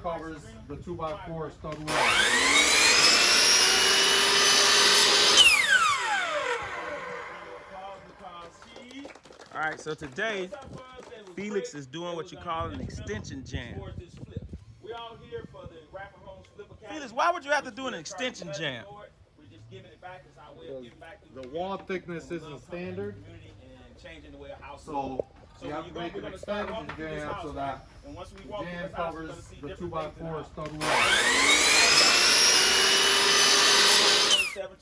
Covers the 2x4 stud wall. All right, so today, Felix is doing what you call an extension jam. Felix, why would you have to do an extension jam? The wall thickness isn't standard, so you have to make an extension jam so that the jam covers the 2x4 stud wall.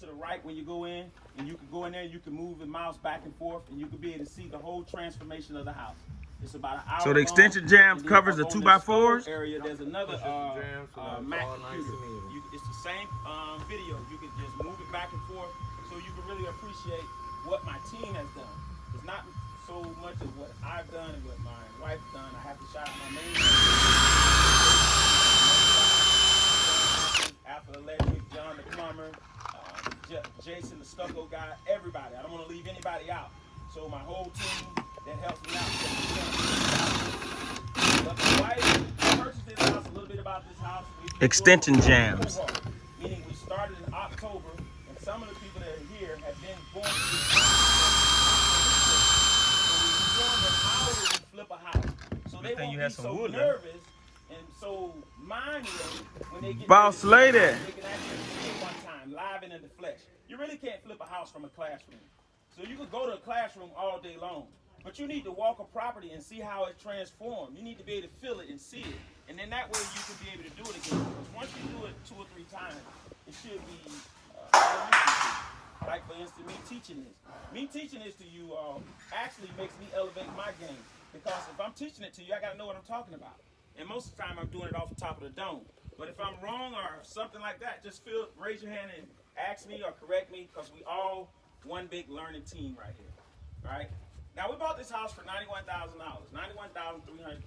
To the right when you go in, and you can go in there and you can move the mouse back and forth, and you can be able to see the whole transformation of the house. It's about an hour. So the extension jam covers the 2x4s. Area, there's another Mac computer. It's the same video. You can just move it back and forth, so you can really appreciate what my team has done. It's not so much as what I've done and what my wife's done. I have to shout out my main Alpha Electric, John the plumber, Jason the stucco guy, everybody. I don't want to leave anybody out. So my whole team that helps me out. But my wife purchased this house, a little bit about this house. Extension jams. Meaning we started in October, and some of the people that are here have been born through this house. So we them how do we flip a house. So they won't be so nervous and so mindless when they get boss lady. They can actually see it one time, live and in the flesh. You really can't flip a house from a classroom. So you could go to a classroom all day long, but you need to walk a property and see how it transformed. You need to be able to feel it and see it. And then that way you can be able to do it again. Because once you do it 2 or 3 times, it should be like, for instance, me teaching this. Me teaching this to you all actually makes me elevate my game. Because if I'm teaching it to you, I got to know what I'm talking about. And most of the time I'm doing it off the top of the dome. But if I'm wrong or something like that, just raise your hand and ask me or correct me, because we all one big learning team right here. All right? Now, we bought this house for $91,000, $91,300.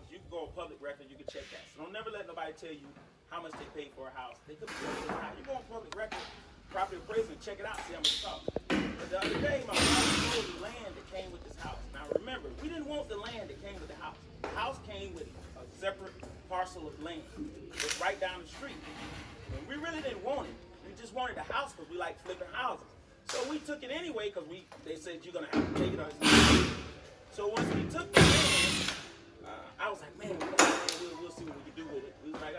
You can go on public record, you can check that. So don't never let nobody tell you how much they paid for a house. They could be telling you how. You go on public record, property appraisal, and check it out, see how much it costs. But the other day, my wife sold the land that came with this house. Now, remember, we didn't want the land that came with the house. The house came with a separate parcel of land. It's right down the street. And we really didn't want it. We just wanted the house because we like flipping houses. So we took it anyway because they said you're going to have to take it or it's not. So once we took the land, I was like, man, we'll see what we can do with it. We was like,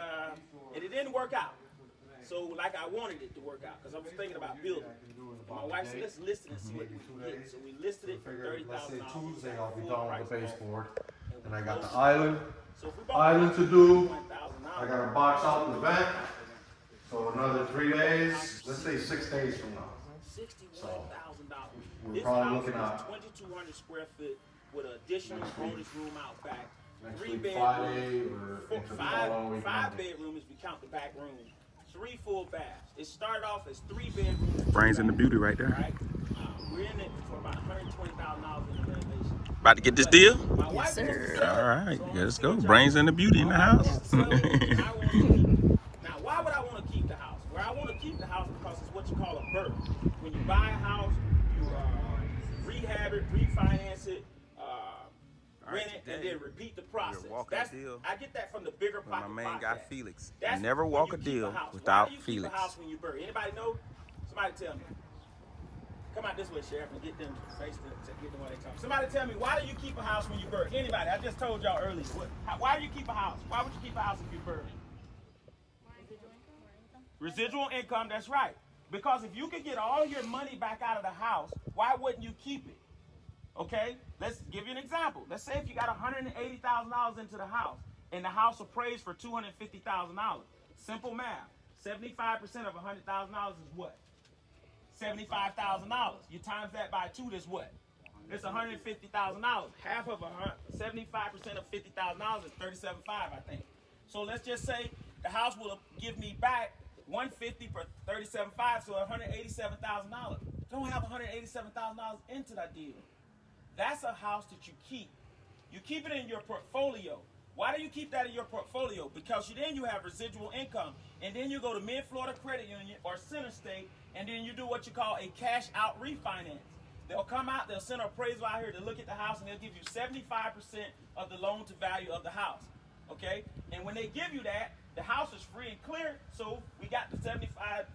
and it didn't work out. So like I wanted it to work out because I was thinking about building. My wife said, let's list it and see what we can get. So we listed it for $30,000. Let's say Tuesday I'll be done with the baseboard. And I got the island to do. I got a box out in the back. So another 3 days, let's say 6 days from now. $61,000. We're probably looking at 2,200 square foot with an additional bonus room out back. Next 3 week, bedrooms, Friday, five bedrooms if we count the back room. 3 full baths. It started off as 3 bedrooms. Brains in the beauty right there. Right? We're in it for about $120,000 in the renovation. About to get this deal? Yes, sir. All right, let's go. Brains in the beauty in the house. Now, why would I want to keep the house? Well, I want to keep the house because it's what you call a BRRRR. When you buy a house, you rehab it, refinance it, rent it, and then repeat the process. I get that from the bigger pocket. My main guy Felix. That's never walk a deal without Felix. Keep a house when you BRRRR? Anybody know? Somebody tell me. Come out this way, Sheriff, and get them face to get them what they talk. Somebody tell me, why do you keep a house when you BRRRR? Anybody? I just told y'all earlier. Why do you keep a house? Why would you keep a house if you BRRRR? Residual income, that's right. Because if you could get all your money back out of the house, why wouldn't you keep it? Okay, let's give you an example. Let's say if you got $180,000 into the house and the house appraised for $250,000. Simple math. 75% of $100,000 is what? $75,000. You times that by 2, that's what? It's $150,000. Half of 75% of $50,000 is $37,500, I think. So let's just say the house will give me back $150 for $37,500, so $187,000. Don't have $187,000 into that deal. That's a house that you keep. You keep it in your portfolio. Why do you keep that in your portfolio? Because then you have residual income, and then you go to Mid-Florida Credit Union or Center State, and then you do what you call a cash-out refinance. They'll come out, they'll send an appraisal out here to look at the house, and they'll give you 75% of the loan-to-value of the house. okay? And when they give you that, the house is free and clear, so we got the 75%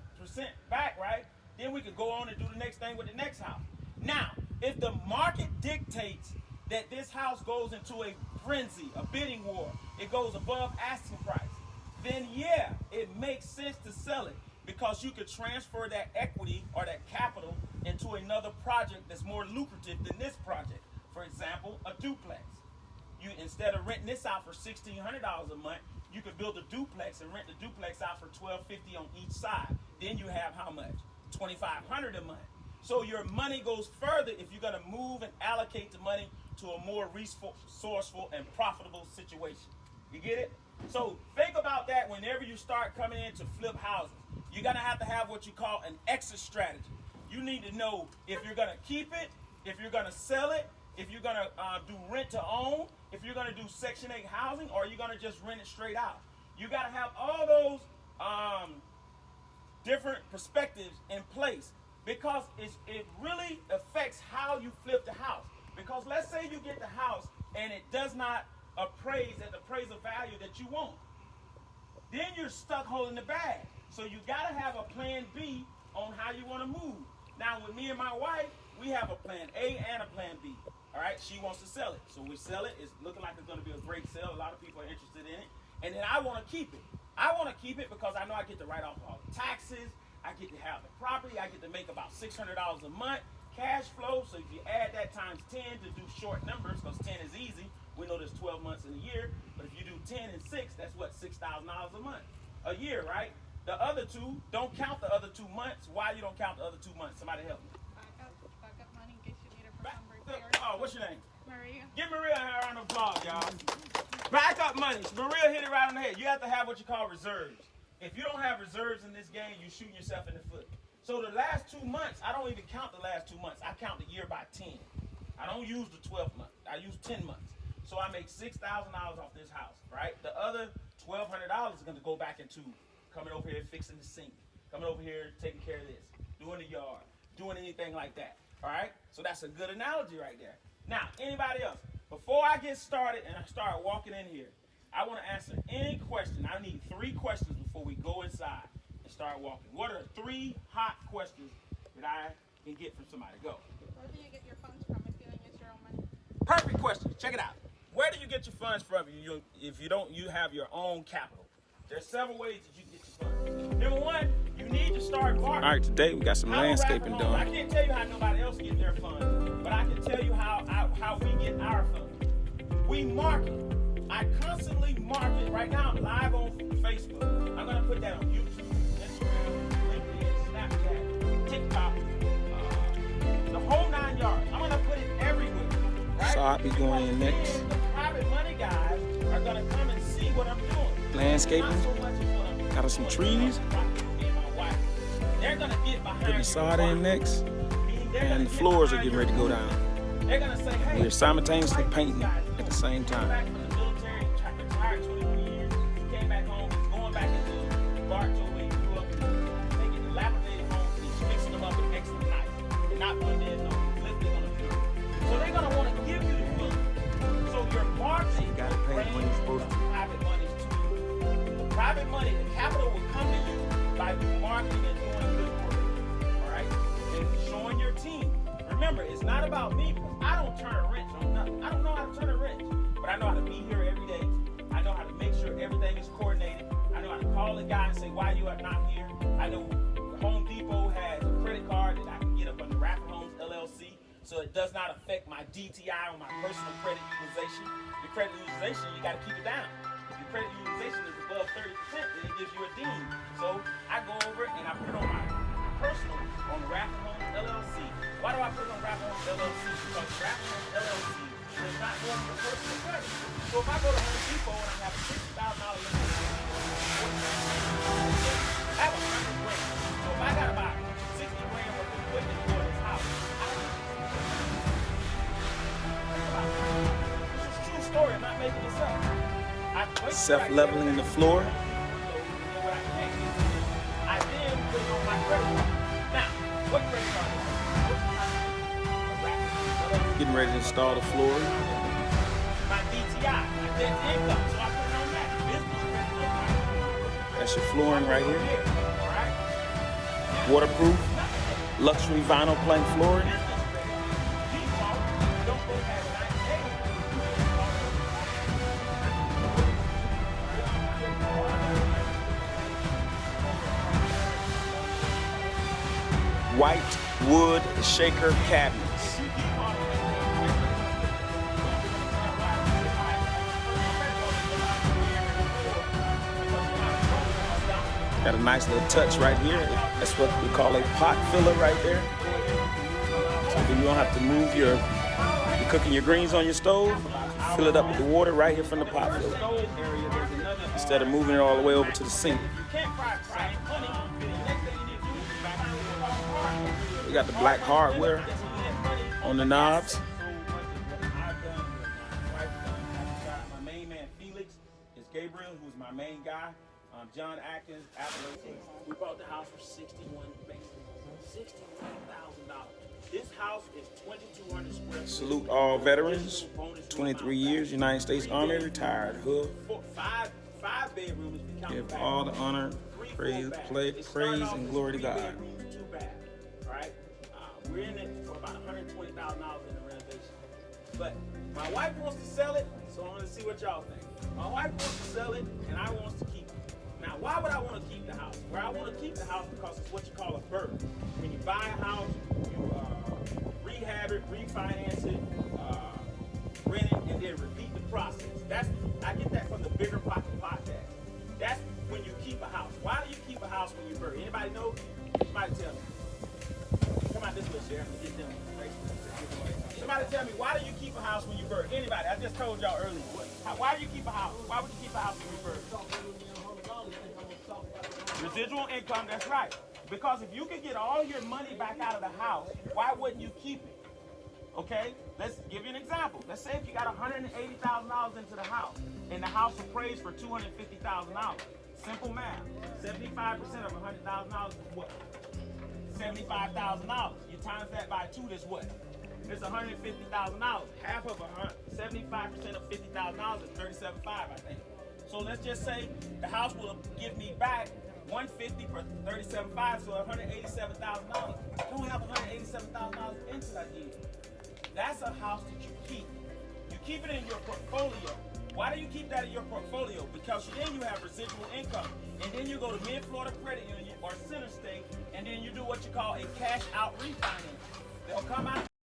back, right? Then we could go on and do the next thing with the next house. Now, if the market dictates that this house goes into a frenzy, a bidding war, it goes above asking price, then yeah, it makes sense to sell it because you could transfer that equity or that capital into another project that's more lucrative than this project. For example, a duplex. You, instead of renting this out for $1,600 a month, you could build a duplex and rent the duplex out for $1,250 on each side. Then you have how much? $2,500 a month. So your money goes further if you're gonna move and allocate the money to a more resourceful and profitable situation. You get it? So think about that whenever you start coming in to flip houses. You're gonna have to have what you call an exit strategy. You need to know if you're gonna keep it, if you're gonna sell it, if you're gonna do rent to own, if you're gonna do Section 8 housing, or you're gonna just rent it straight out. You gotta have all those different perspectives in place because it really affects how you flip the house. Because let's say you get the house and it does not appraise at the appraisal value that you want. Then you're stuck holding the bag. So you gotta have a plan B on how you wanna move. Now with me and my wife, we have a plan A and a plan B. All right, she wants to sell it. So we sell it. It's looking like it's gonna be a great sale. A lot of people are interested in it. And then I wanna keep it. I wanna keep it because I know I get to write off all the taxes. I get to have the property. I get to make about $600 a month cash flow. So if you add that times 10 to do short numbers, because 10 is easy. We know there's 12 months in a year. But if you do 10 and 6, that's what, $6,000 a month, a year, right? The other two, don't count the other 2 months. Why you don't count the other 2 months? Somebody help me. Backup money in case you need it for some repairs. Oh, what's your name? Maria. Give Maria a round of applause, y'all. Backup money. Maria hit it right on the head. You have to have what you call reserves. If you don't have reserves in this game, you're shooting yourself in the foot. So the last 2 months, I don't even count the last 2 months. I count the year by 10. I don't use the 12th month. I use 10 months. So I make $6,000 off this house, right? The other $1,200 is going to go back into coming over here fixing the sink, coming over here taking care of this, doing the yard, doing anything like that, all right? So that's a good analogy right there. Now, anybody else? Before I get started and I start walking in here, I want to answer any question. I need 3 questions before we go inside and start walking. What are 3 hot questions that I can get from somebody? Go. Where do you get your funds from if you don't use your own money? Perfect question. Check it out. Where do you get your funds from if you have your own capital? There's several ways that you can get your funds. Number 1, you need to start marketing. All right, today we got some landscaping done. I can't tell you how nobody else gets their funds, but I can tell you how we get our funds. We market. I constantly market. Right now I'm live on Facebook. I'm going to put that on YouTube, Instagram, LinkedIn, Snapchat, TikTok, the whole 9 yards. I'm going to put it everywhere. Right? So I'll be going in next. The private money guys are going to come and see what I'm doing. Landscaping. Not so much as what I'm doing. Got us some trees. They're going to get behind Putting the sod in next. And the floors are getting ready to go down. They're going to say, hey, We're simultaneously painting at the same back time. from the military, retired 23 years, came back home, he's going back into Bartow where he grew up, taking dilapidated homes, and he's fixing them up with excellent nice. And not putting in no lifting on the floor. So they're going to want to give you the money. So your marketing You gotta pay when you're supposed to. private money to you. The private money, the capital will come to you by you marketing and doing good work. All right? And showing your team. Remember, it's not about me because I don't turn a wrench on nothing. I don't know how to turn a wrench, but I know how to be here every day. I know how to make sure everything is coordinated. I know how to call the guy and say, why you are not here? I know Home Depot has a credit card that I can get up under RadfordHomes LLC, so it does not affect my DTI or my personal credit utilization. Your credit utilization, you got to keep it down. If your credit utilization is above 30%, then it gives you a dean. So I go over and I put it on my personal on RadfordHomes LLC. Why do I put it on RadfordHomes LLC? Because RadfordHomes LLC is not going for personal credit. So if I go to Home Depot and I have a $60,000 limit, I have $100 grand. So if I got about 60 grand worth of equipment for this house, this is a true story. I'm not making this up. Self-leveling the floor. I then put it on my credit card. Now, what credit card is it? Getting ready to install the floor. My DTI, my debt to income. So I put it on That's your flooring right here. Right? Waterproof, luxury vinyl plank flooring. White wood shaker cabinets. Got a nice little touch right here. That's what we call a pot filler right there. So that you don't have to move you're cooking your greens on your stove, fill it up with the water right here from the pot filler, instead of moving it all the way over to the sink. We got the black hardware on the knobs. My main man Felix is Gabriel, who's my main guy. John Atkins, we bought the house for $61,000. This house is 2,200 square feet. Salute all veterans, 23 years, United States Army, retired, hood. Five bedrooms. Give all the honor, praise, and glory to God. Right? We're in it for about $120,000 in the renovation. But my wife wants to sell it, so I want to see what y'all think. My wife wants to sell it, and I want to keep it. Now, why would I want to keep the house? Well, I want to keep the house because it's what you call a BRRRR. When you buy a house, you rehab it, refinance it, rent it, and then repeat the process. I get that from the Bigger Pocket podcast. That's when you keep a house. Why do you keep a house when you BRRRR? Anybody know? Somebody tell me. Come out this way, Sheriff, and get them. Somebody tell me, why do you keep a house when you BRRRR? Anybody? I just told y'all earlier. Why do you keep a house? Why would you keep a house when you BRRRR? Residual income, that's right. Because if you could get all your money back out of the house, why wouldn't you keep it? Okay, let's give you an example. Let's say if you got $180,000 into the house, and the house appraised for $250,000. Simple math. 75% of $100,000 is what? $75,000. You times that by 2, that's what? It's $150,000. Half of 75% of $50,000 is $37,500, I think. So let's just say the house will give me back $150 for $37,500, so $187,000. I don't have $187,000 into that deal. That's a house that you keep. You keep it in your portfolio. Why do you keep that in your portfolio? Because then you have residual income. And then you go to Mid-Florida Credit Union or Center State, and then you do what you call a cash out refinance. They'll come out